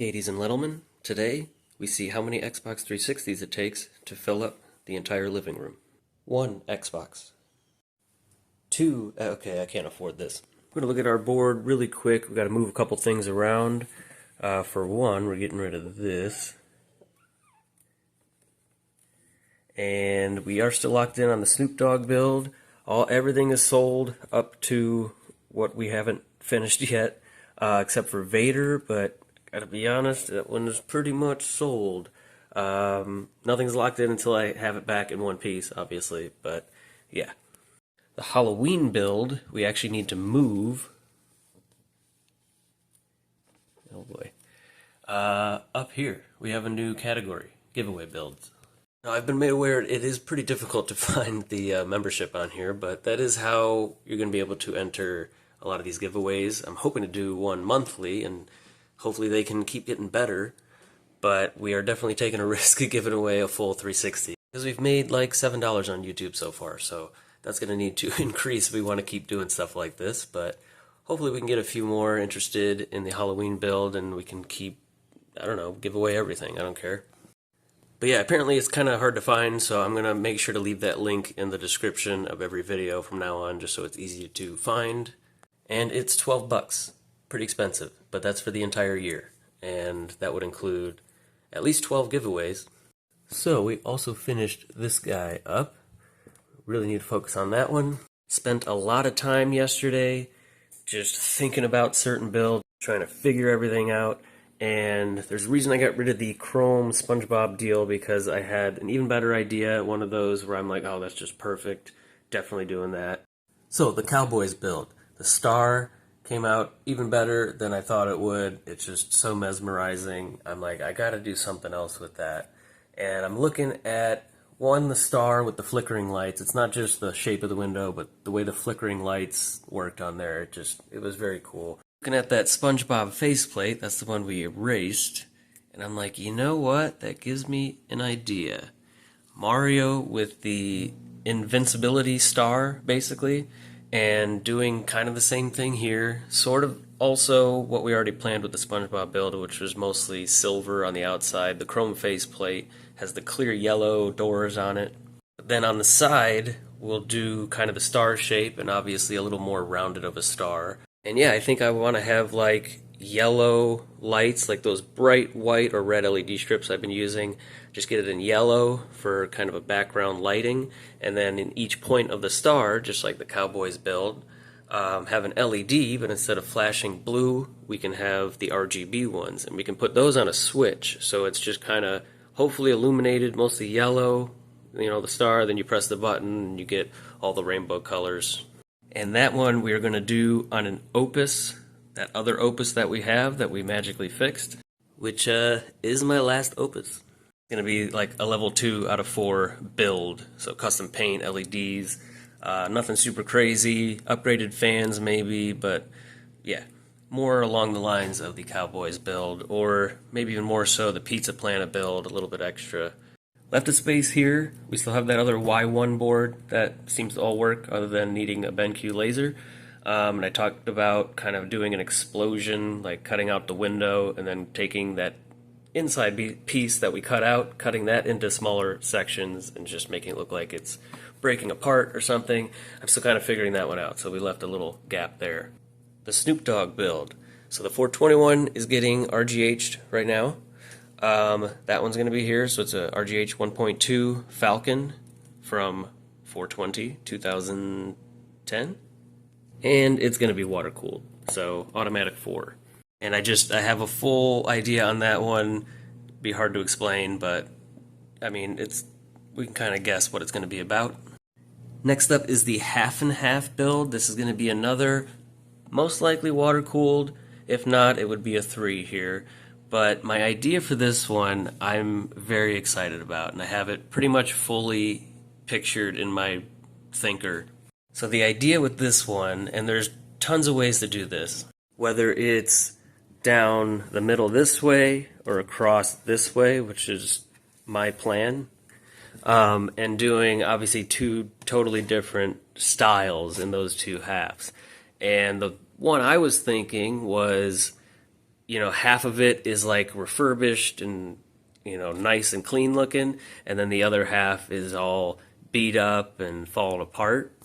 Ladies and gentlemen, today we see how many Xbox 360s it takes to fill up the entire living room. 1 Xbox. 2, okay, I can't afford this. We're going to look at our board really quick. We've got to move a couple things around. For one, we're getting rid of this. And we are still locked in on the Snoop Dogg build. Everything is sold up to what we haven't finished yet, except for Vader, but gotta be honest, that one is pretty much sold. Nothing's locked in until I have it back in one piece, obviously, but yeah. The Halloween build, we actually need to move. Oh boy. Up here, we have a new category, giveaway builds. Now, I've been made aware it is pretty difficult to find the membership on here, but that is how you're going to be able to enter a lot of these giveaways. I'm hoping to do one monthly, and hopefully they can keep getting better, but we are definitely taking a risk of giving away a full 360. Because we've made like $7 on YouTube so far, so that's going to need to increase if we want to keep doing stuff like this, but hopefully we can get a few more interested in the Halloween build, and we can keep, I don't know, give away everything. I don't care. But yeah, apparently it's kind of hard to find, so I'm going to make sure to leave that link in the description of every video from now on, just so it's easy to find. And it's 12 bucks. Pretty expensive, but that's for the entire year. And that would include at least 12 giveaways. So we also finished this guy up. Really need to focus on that one. Spent a lot of time yesterday just thinking about certain builds, trying to figure everything out. And there's a reason I got rid of the Chrome SpongeBob deal, because I had an even better idea, one of those where I'm like, oh, that's just perfect, definitely doing that. So the Cowboys build, the star came out even better than I thought it would. It's just so mesmerizing. I'm like, I gotta do something else with that. And I'm looking at, the star with the flickering lights. It's not just the shape of the window, but the way the flickering lights worked on there. It was very cool. Looking at that SpongeBob faceplate, that's the one we erased, and I'm like, you know what? That gives me an idea. Mario with the invincibility star, basically, and doing kind of the same thing here. Sort of also what we already planned with the SpongeBob build, which was mostly silver on the outside. The chrome faceplate has the clear yellow doors on it. But then on the side, we'll do kind of the star shape, and obviously a little more rounded of a star. And yeah, I think I want to have like yellow lights, like those bright white or red LED strips I've been using. Just get it in yellow for kind of a background lighting. And then in each point of the star, just like the Cowboys build, have an LED, but instead of flashing blue, we can have the RGB ones. And we can put those on a switch. So it's just kind of hopefully illuminated, mostly yellow, the star. Then you press the button and you get all the rainbow colors. And that one we are going to do on an Opus, that other Opus that we have that we magically fixed, which is my last Opus. It's going to be like a level 2 out of 4 build, so custom paint, LEDs, nothing super crazy, upgraded fans maybe, but yeah, more along the lines of the Cowboys build, or maybe even more so the Pizza Planet build, a little bit extra. Left a space here. We still have that other Y1 board that seems to all work other than needing a BenQ laser. And I talked about kind of doing an explosion, like cutting out the window and then taking that inside piece that we cut out, cutting that into smaller sections and just making it look like it's breaking apart or something. I'm still kind of figuring that one out, so we left a little gap there. The Snoop Dogg build. So the 421 is getting RGH'd right now. That one's going to be here, so it's a RGH 1.2 Falcon from 420 2010, and it's going to be water cooled, so automatic 4. And I have a full idea on that one. Be hard to explain, but I mean we can kind of guess what it's going to be about. Next up is the half and half build. This is going to be another most likely water cooled. If not, it would be a 3 here. But my idea for this one, I'm very excited about, and I have it pretty much fully pictured in my thinker. So the idea with this one, and there's tons of ways to do this, whether it's down the middle this way or across this way, which is my plan, and doing obviously 2 totally different styles in those 2 halves. And the one I was thinking was half of it is like refurbished and, nice and clean looking, and then the other half is all beat up and falling apart.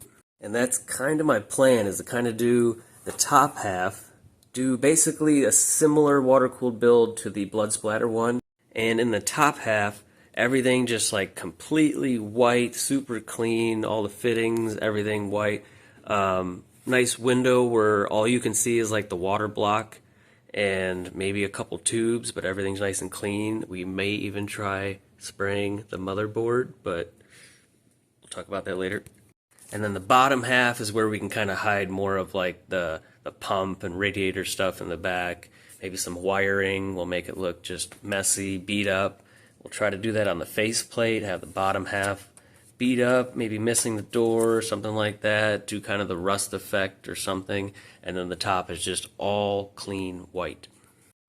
And that's kind of my plan, is to kind of do the top half, do basically a similar water-cooled build to the blood splatter one, and in the top half, everything just like completely white, super clean, all the fittings, everything white. Nice window where all you can see is like the water block and maybe a couple tubes, but everything's nice and clean. We may even try spraying the motherboard, but we'll talk about that later. And then the bottom half is where we can kind of hide more of like the pump and radiator stuff in the back. Maybe some wiring will make it look just messy, beat up. We'll try to do that on the faceplate, have the bottom half beat up, maybe missing the door or something like that, do kind of the rust effect or something, and then the top is just all clean white.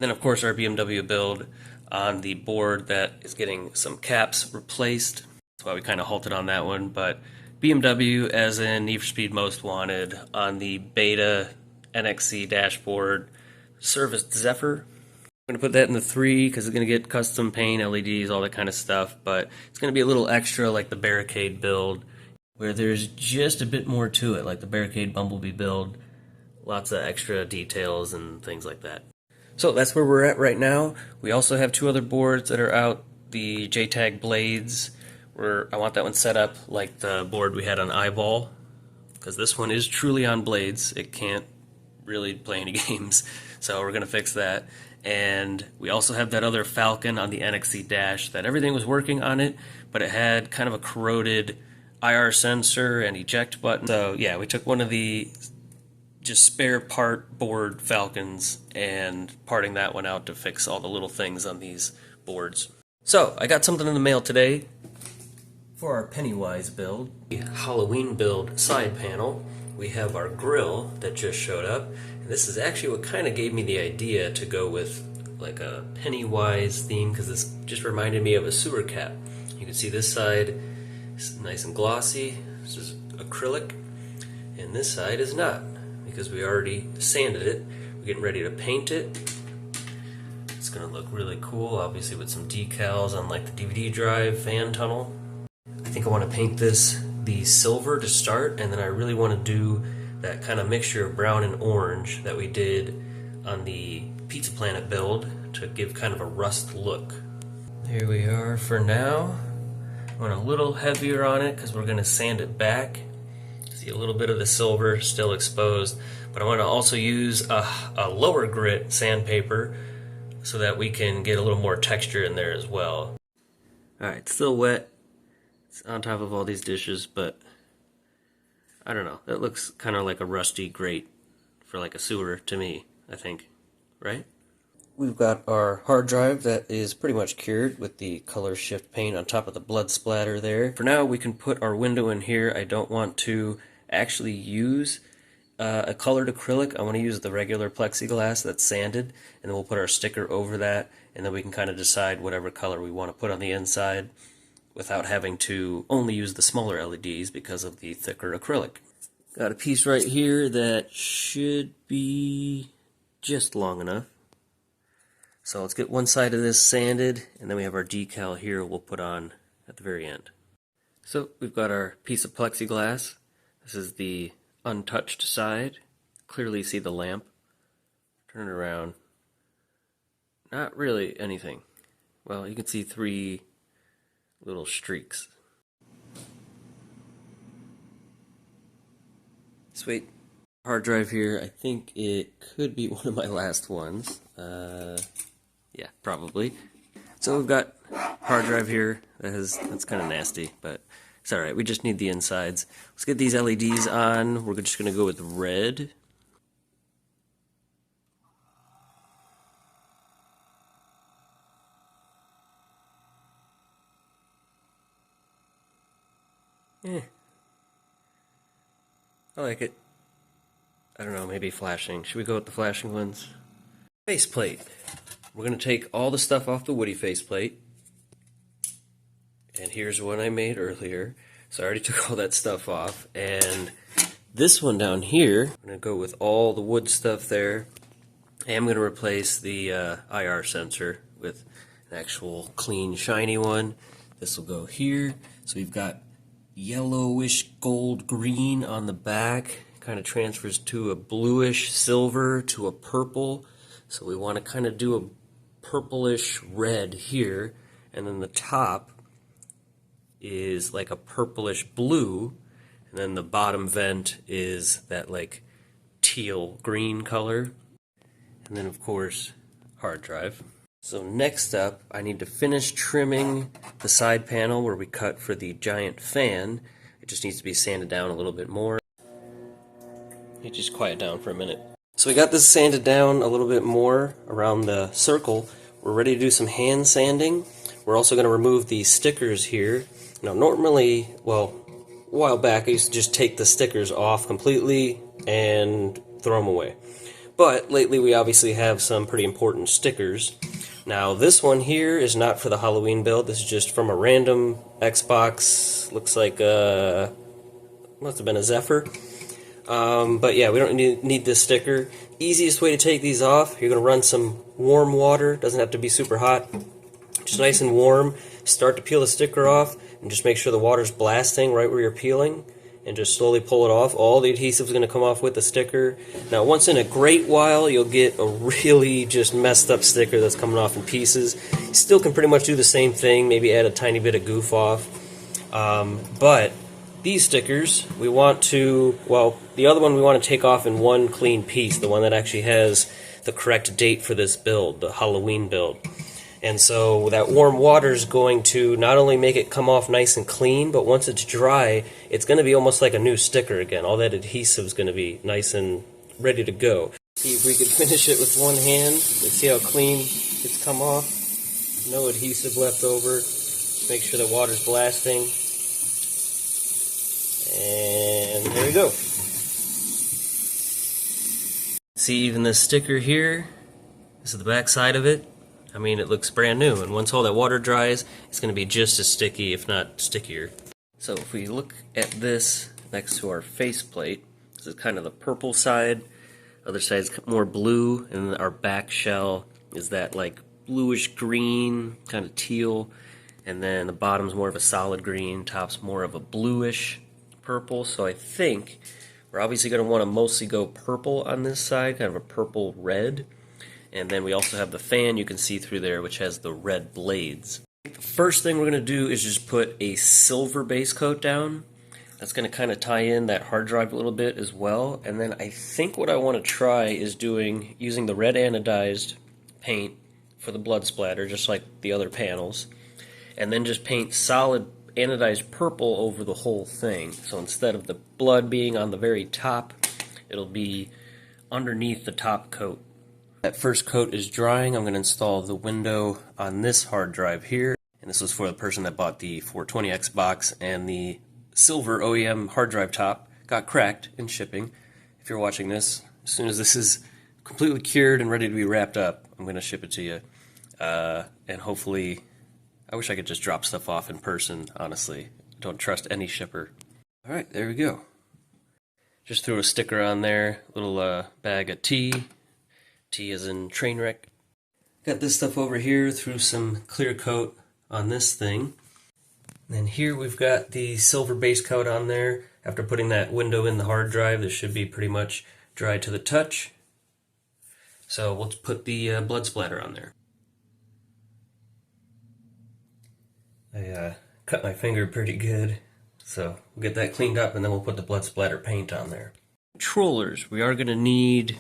Then of course our BMW build on the board that is getting some caps replaced. That's why we kind of halted on that one, but BMW, as in Need for Speed Most Wanted, on the Beta NXC dashboard, serviced Zephyr. I'm going to put that in the 3 because it's going to get custom paint, LEDs, all that kind of stuff, but it's going to be a little extra like the Barricade build, where there's just a bit more to it, like the Barricade Bumblebee build, lots of extra details and things like that. So that's where we're at right now. We also have 2 other boards that are out, the JTAG Blades, where I want that one set up like the board we had on Eyeball, because this one is truly on blades. It can't really play any games, so we're going to fix that. And we also have that other Falcon on the NXC dash that everything was working on it, but it had kind of a corroded IR sensor and eject button. So yeah, we took one of the just spare part board Falcons and parting that one out to fix all the little things on these boards. So I got something in the mail today for our Pennywise build. The Halloween build side panel. We have our grill that just showed up, and this is actually what kind of gave me the idea to go with like a Pennywise theme, because this just reminded me of a sewer cap. You can see this side is nice and glossy, this is acrylic, and this side is not, because we already sanded it. We're getting ready to paint it. It's going to look really cool, obviously with some decals on like the DVD drive fan tunnel. I think I want to paint this the silver to start, and then I really want to do that kind of mixture of brown and orange that we did on the Pizza Planet build to give kind of a rust look. Here we are for now. I went a little heavier on it because we're going to sand it back. See a little bit of the silver still exposed, but I want to also use a lower grit sandpaper so that we can get a little more texture in there as well. Alright, still wet. It's on top of all these dishes, but I don't know. That looks kind of like a rusty grate for like a sewer to me, I think. Right? We've got our hard drive that is pretty much cured with the color shift paint on top of the blood splatter there. For now, we can put our window in here. I don't want to actually use a colored acrylic. I want to use the regular plexiglass that's sanded, and then we'll put our sticker over that, and then we can kind of decide whatever color we want to put on the inside without having to only use the smaller LEDs because of the thicker acrylic. Got a piece right here that should be just long enough. So let's get one side of this sanded, and then we have our decal here we'll put on at the very end. So we've got our piece of plexiglass. This is the untouched side. Clearly see the lamp. Turn it around. Not really anything. Well, you can see 3 little streaks. Sweet. Hard drive here. I think it could be one of my last ones. Yeah, probably. So we've got hard drive here. That's kind of nasty, but it's alright. We just need the insides. Let's get these LEDs on. We're just going to go with red. I like it. I don't know, maybe flashing. Should we go with the flashing ones? Faceplate. We're going to take all the stuff off the Woody faceplate. And here's one I made earlier. So I already took all that stuff off. And this one down here, I'm going to go with all the wood stuff there. I am going to replace the IR sensor with an actual clean, shiny one. This will go here. So we've got yellowish gold green on the back. Kind of transfers to a bluish silver to a purple. So we want to kind of do a purplish red here. And then the top is like a purplish blue. And then the bottom vent is that like teal green color. And then of course, hard drive. So next up, I need to finish trimming the side panel where we cut for the giant fan. It just needs to be sanded down a little bit more. You just quiet down for a minute. So we got this sanded down a little bit more around the circle. We're ready to do some hand sanding. We're also going to remove the stickers here. Now normally, well, a while back I used to just take the stickers off completely and throw them away. But lately we obviously have some pretty important stickers. Now this one here is not for the Halloween build. This is just from a random Xbox. Looks like must have been a Zephyr. But yeah, we don't need this sticker. Easiest way to take these off, you're going to run some warm water. Doesn't have to be super hot. Just nice and warm. Start to peel the sticker off and just make sure the water's blasting right where you're peeling. And just slowly pull it off. All the adhesive is going to come off with the sticker. Now, once in a great while, you'll get a really just messed up sticker that's coming off in pieces. You still can pretty much do the same thing, maybe add a tiny bit of goof off. But these stickers, we want to, well, the other one we want to take off in one clean piece, the one that actually has the correct date for this build, the Halloween build. And so that warm water is going to not only make it come off nice and clean, but once it's dry, it's going to be almost like a new sticker again. All that adhesive is going to be nice and ready to go. See if we can finish it with one hand. Let's see how clean it's come off. No adhesive left over. Make sure the water's blasting. And there we go. See, even this sticker here, this is the back side of it. I mean, it looks brand new, and once all that water dries, it's going to be just as sticky, if not stickier. So if we look at this next to our faceplate, this is kind of the purple side, other side's more blue, and then our back shell is that like bluish green, kind of teal, and then the bottom's more of a solid green, top's more of a bluish purple. So I think we're obviously going to want to mostly go purple on this side, kind of a purple red. And then we also have the fan you can see through there, which has the red blades. The first thing we're going to do is just put a silver base coat down. That's going to kind of tie in that hard drive a little bit as well. And then I think what I want to try is using the red anodized paint for the blood splatter, just like the other panels. And then just paint solid anodized purple over the whole thing. So instead of the blood being on the very top, it'll be underneath the top coat. That first coat is drying. I'm going to install the window on this hard drive here. And this was for the person that bought the 420X box, and the silver OEM hard drive top got cracked in shipping. If you're watching this, as soon as this is completely cured and ready to be wrapped up, I'm going to ship it to you. And hopefully, I wish I could just drop stuff off in person, honestly. Don't trust any shipper. Alright, there we go. Just threw a sticker on there, little bag of tea. T as in train wreck. Got this stuff over here, threw some clear coat on this thing. And then here we've got the silver base coat on there. After putting that window in the hard drive, this should be pretty much dry to the touch. So let's put the blood splatter on there. I cut my finger pretty good, so we'll get that cleaned up and then we'll put the blood splatter paint on there. Controllers, we are going to need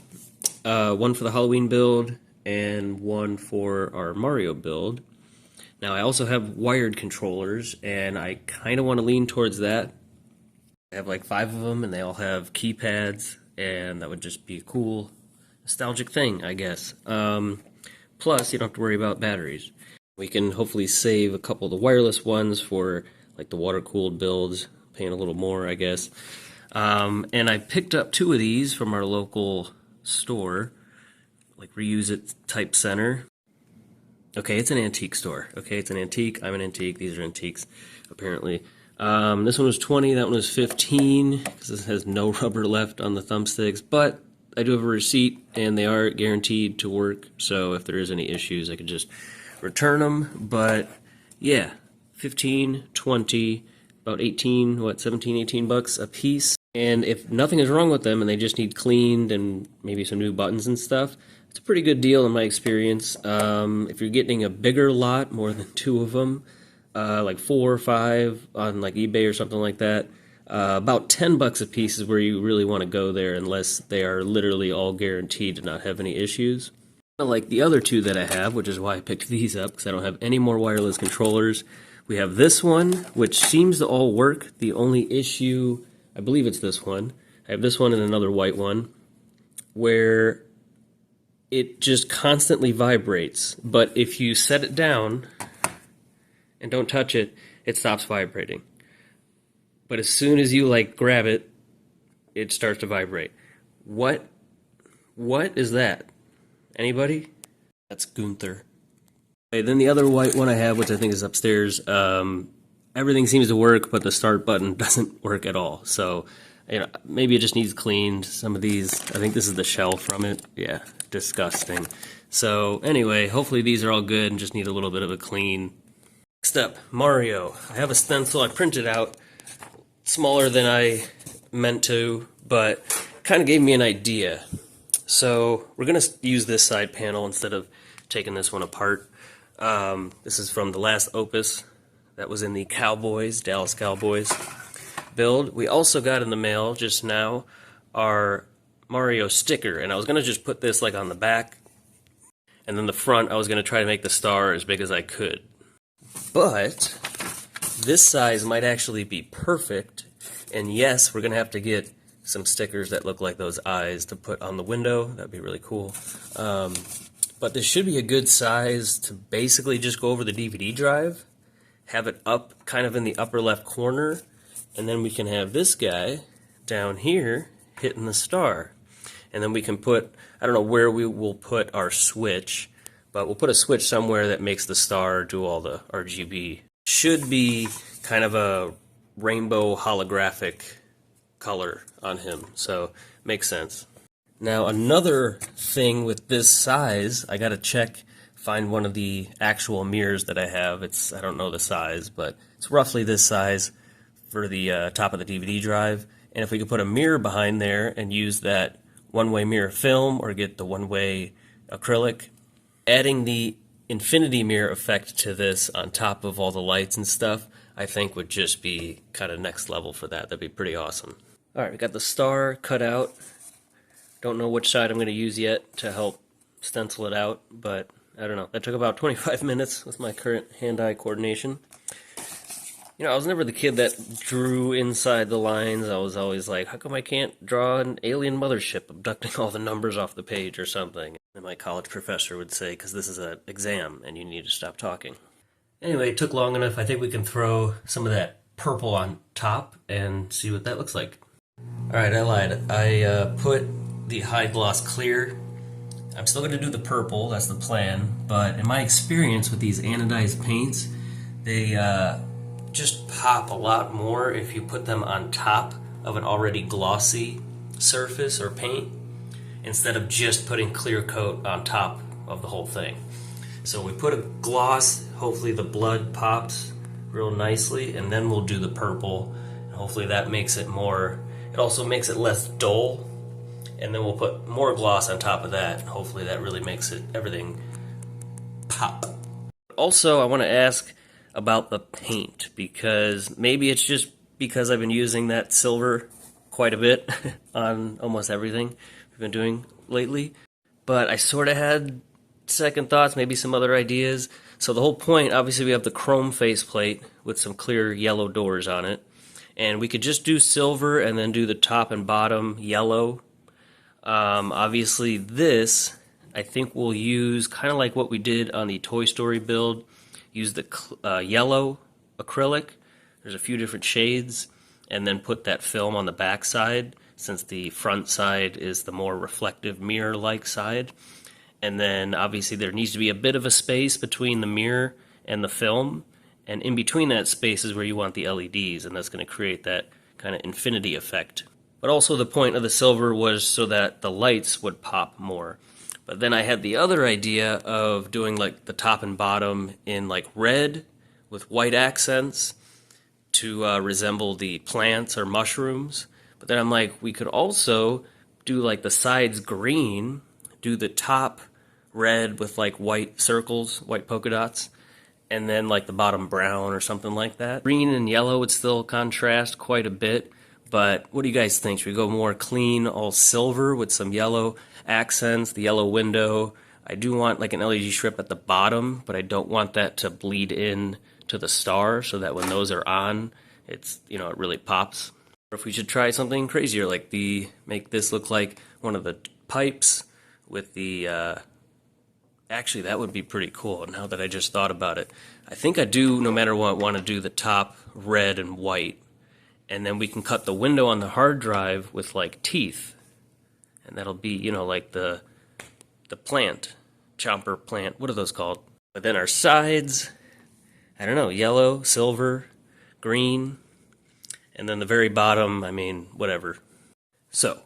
one for the Halloween build and one for our Mario build. Now I also have wired controllers, and I kind of want to lean towards that. I have like 5 of them, and they all have keypads, and that would just be a cool nostalgic thing, I guess. Plus, you don't have to worry about batteries. We can hopefully save a couple of the wireless ones for like the water-cooled builds, paying a little more, I guess. And I picked up 2 of these from our local store, like Reuse It Type Center. Okay, it's an antique store. Okay, it's an antique. I'm an antique. These are antiques, apparently. This one was 20. That one was 15 because this has no rubber left on the thumbsticks. But I do have a receipt, and they are guaranteed to work, so if there is any issues, I could just return them. But yeah, 15, 20, about 18, what, 17, 18 bucks a piece. And if nothing is wrong with them and they just need cleaned and maybe some new buttons and stuff, it's a pretty good deal in my experience. If you're getting a bigger lot, more than 2 of them, like 4 or 5 on like eBay or something like that, about 10 bucks a piece is where you really want to go there, unless they are literally all guaranteed to not have any issues. Like the other 2 that I have, which is why I picked these up, because I don't have any more wireless controllers. We have this one, which seems to all work. The only issue, I believe it's this one. I have this one and another white one, where it just constantly vibrates. But if you set it down and don't touch it, it stops vibrating. But as soon as you like grab it, it starts to vibrate. What is that? Anybody? That's Gunther. Okay, then the other white one I have, which I think is upstairs, everything seems to work, but the start button doesn't work at all. So, you know, maybe it just needs cleaned. Some of these, I think this is the shell from it. Yeah, disgusting. So anyway, hopefully these are all good and just need a little bit of a clean. Next up, Mario. I have a stencil I printed out, smaller than I meant to, but kind of gave me an idea. So we're going to use this side panel instead of taking this one apart. This is from the last opus that was in the Cowboys, Dallas Cowboys build. We also got in the mail just now our Mario sticker, and I was going to just put this like on the back, and then the front I was going to try to make the star as big as I could. But this size might actually be perfect, and yes, we're going to have to get some stickers that look like those eyes to put on the window. That'd be really cool. But this should be a good size to basically just go over the DVD drive, have it up kind of in the upper left corner, and then we can have this guy down here hitting the star. And then we can put, I don't know where we will put our switch, but we'll put a switch somewhere that makes the star do all the RGB. Should be kind of a rainbow holographic color on him, so makes sense. Now another thing with this size, I gotta find one of the actual mirrors that I have. I don't know the size, but it's roughly this size for the top of the DVD drive. And if we could put a mirror behind there and use that one-way mirror film or get the one-way acrylic, adding the infinity mirror effect to this on top of all the lights and stuff, I think would just be kind of next level for that. That'd be pretty awesome. Alright, we got the star cut out. Don't know which side I'm going to use yet to help stencil it out, but I don't know. That took about 25 minutes with my current hand-eye coordination. You know, I was never the kid that drew inside the lines. I was always like, how come I can't draw an alien mothership abducting all the numbers off the page or something? And my college professor would say, because this is an exam and you need to stop talking. Anyway, it took long enough. I think we can throw some of that purple on top and see what that looks like. Alright, I lied. I put the high gloss clear. I'm still going to do the purple, that's the plan, but in my experience with these anodized paints, they just pop a lot more if you put them on top of an already glossy surface or paint, instead of just putting clear coat on top of the whole thing. So we put a gloss, hopefully the blood pops real nicely, and then we'll do the purple, and hopefully that makes it more, it also makes it less dull. And then we'll put more gloss on top of that. Hopefully that really makes everything pop. Also, I want to ask about the paint, because maybe it's just because I've been using that silver quite a bit on almost everything we've been doing lately. But I sort of had second thoughts, maybe some other ideas. So the whole point, obviously we have the chrome faceplate with some clear yellow doors on it. And we could just do silver and then do the top and bottom yellow. Obviously this, I think we'll use kind of like what we did on the Toy Story build, use the yellow acrylic, there's a few different shades, and then put that film on the back side, since the front side is the more reflective mirror-like side. And then obviously there needs to be a bit of a space between the mirror and the film, and in between that space is where you want the LEDs, and that's going to create that kind of infinity effect. But also the point of the silver was so that the lights would pop more. But then I had the other idea of doing like the top and bottom in like red with white accents to resemble the plants or mushrooms. But then I'm like, we could also do like the sides green, do the top red with like white circles, white polka dots, and then like the bottom brown or something like that. Green and yellow would still contrast quite a bit, but what do you guys think? Should we go more clean, all silver with some yellow accents, the yellow window? I do want like an LED strip at the bottom, but I don't want that to bleed in to the star so that when those are on, it's, you know, it really pops. Or if we should try something crazier, like make this look like one of the pipes with the, actually that would be pretty cool now that I just thought about it. I think I do, no matter what, want to do the top red and white. And then we can cut the window on the hard drive with like teeth. And that'll be, you know, like the plant, chomper plant, what are those called? But then our sides, I don't know, yellow, silver, green, and then the very bottom, I mean, whatever. So,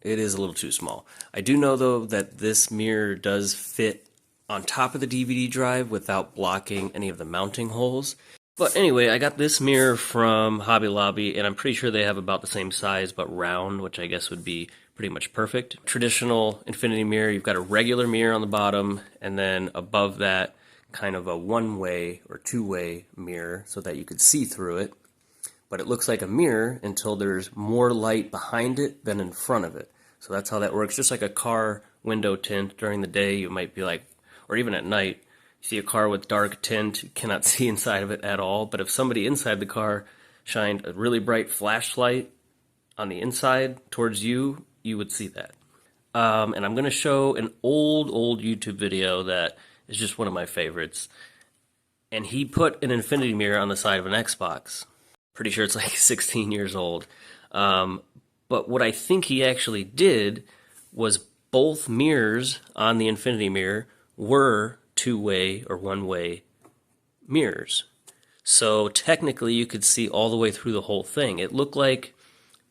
it is a little too small. I do know, though, that this mirror does fit on top of the DVD drive without blocking any of the mounting holes. But anyway, I got this mirror from Hobby Lobby, and I'm pretty sure they have about the same size, but round, which I guess would be pretty much perfect. Traditional infinity mirror, you've got a regular mirror on the bottom, and then above that, kind of a one-way or two-way mirror so that you could see through it. But it looks like a mirror until there's more light behind it than in front of it. So that's how that works. Just like a car window tint, during the day you might be like, or even at night, you see a car with dark tint, you cannot see inside of it at all. But if somebody inside the car shined a really bright flashlight on the inside towards you, you would see that. And I'm going to show an old YouTube video that is just one of my favorites. And he put an infinity mirror on the side of an Xbox. Pretty sure it's like 16 years old. But what I think he actually did was both mirrors on the infinity mirror were two-way or one-way mirrors. So technically you could see all the way through the whole thing. It looked like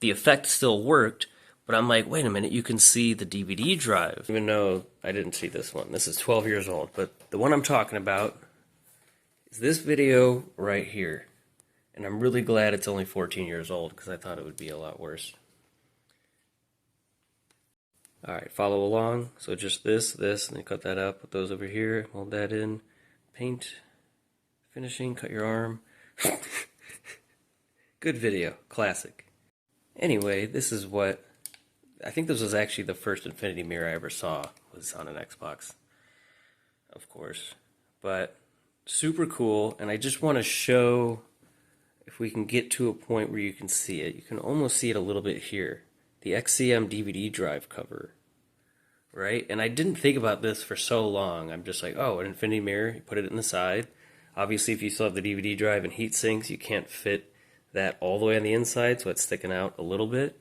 the effect still worked, but I'm like, wait a minute, you can see the DVD drive. Even though I didn't see this one. This is 12 years old, but the one I'm talking about is this video right here. And I'm really glad it's only 14 years old because I thought it would be a lot worse. Alright, follow along. So just this, and then cut that up, put those over here, hold that in, paint, finishing, cut your arm. Good video, classic. Anyway, this is what, I think this was actually the first infinity mirror I ever saw, was on an Xbox, of course. But super cool, and I just want to show, if we can get to a point where you can see it, you can almost see it a little bit here. The XCM DVD drive cover, right? And I didn't think about this for so long. I'm just like, oh, an infinity mirror, you put it in the side. Obviously, if you still have the DVD drive and heat sinks, you can't fit that all the way on the inside, so it's sticking out a little bit.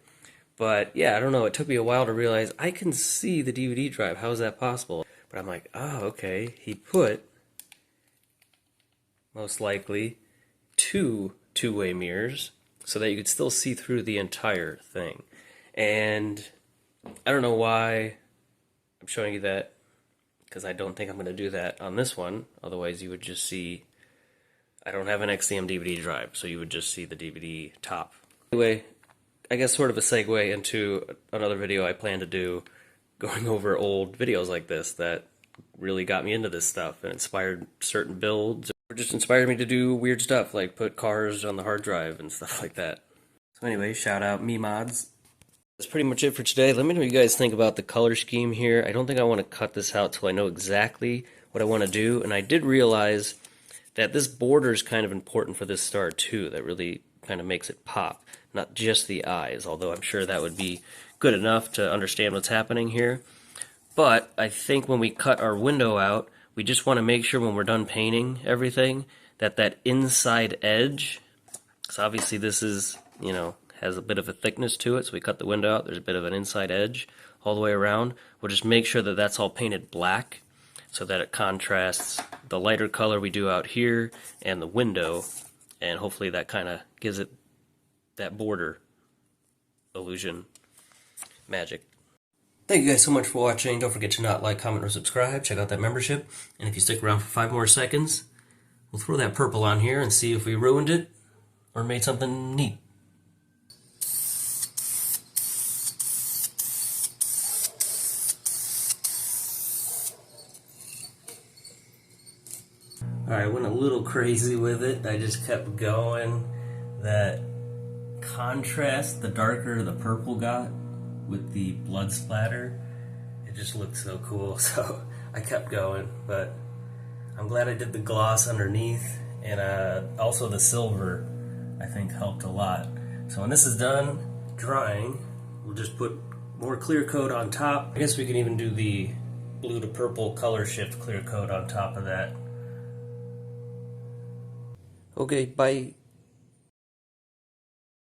But yeah, I don't know, it took me a while to realize I can see the DVD drive. How is that possible? But I'm like, oh, okay. He put, most likely, two-way mirrors so that you could still see through the entire thing. And I don't know why I'm showing you that, because I don't think I'm going to do that on this one. Otherwise, you would just see, I don't have an XCM DVD drive, so you would just see the DVD top. Anyway, I guess sort of a segue into another video I plan to do, going over old videos like this that really got me into this stuff and inspired certain builds, or just inspired me to do weird stuff, like put cars on the hard drive and stuff like that. So anyway, shout out MeMods. That's pretty much it for today. Let me know what you guys think about the color scheme here. I don't think I want to cut this out till I know exactly what I want to do. And I did realize that this border is kind of important for this star too. That really kind of makes it pop. Not just the eyes, although I'm sure that would be good enough to understand what's happening here. But I think when we cut our window out, we just want to make sure when we're done painting everything that that inside edge, because obviously this is, you know, has a bit of a thickness to it, so we cut the window out, there's a bit of an inside edge all the way around. We'll just make sure that that's all painted black so that it contrasts the lighter color we do out here and the window, and hopefully that kind of gives it that border. illusion magic. Thank you guys so much for watching. Don't forget to not like, comment, or subscribe. Check out that membership. And if you stick around for 5 more seconds, we'll throw that purple on here and see if we ruined it or made something neat. Alright, I went a little crazy with it. I just kept going. That contrast, the darker the purple got with the blood splatter, it just looked so cool. So I kept going, but I'm glad I did the gloss underneath, and also the silver I think helped a lot. So when this is done drying, we'll just put more clear coat on top. I guess we can even do the blue to purple color shift clear coat on top of that. Okay, bye.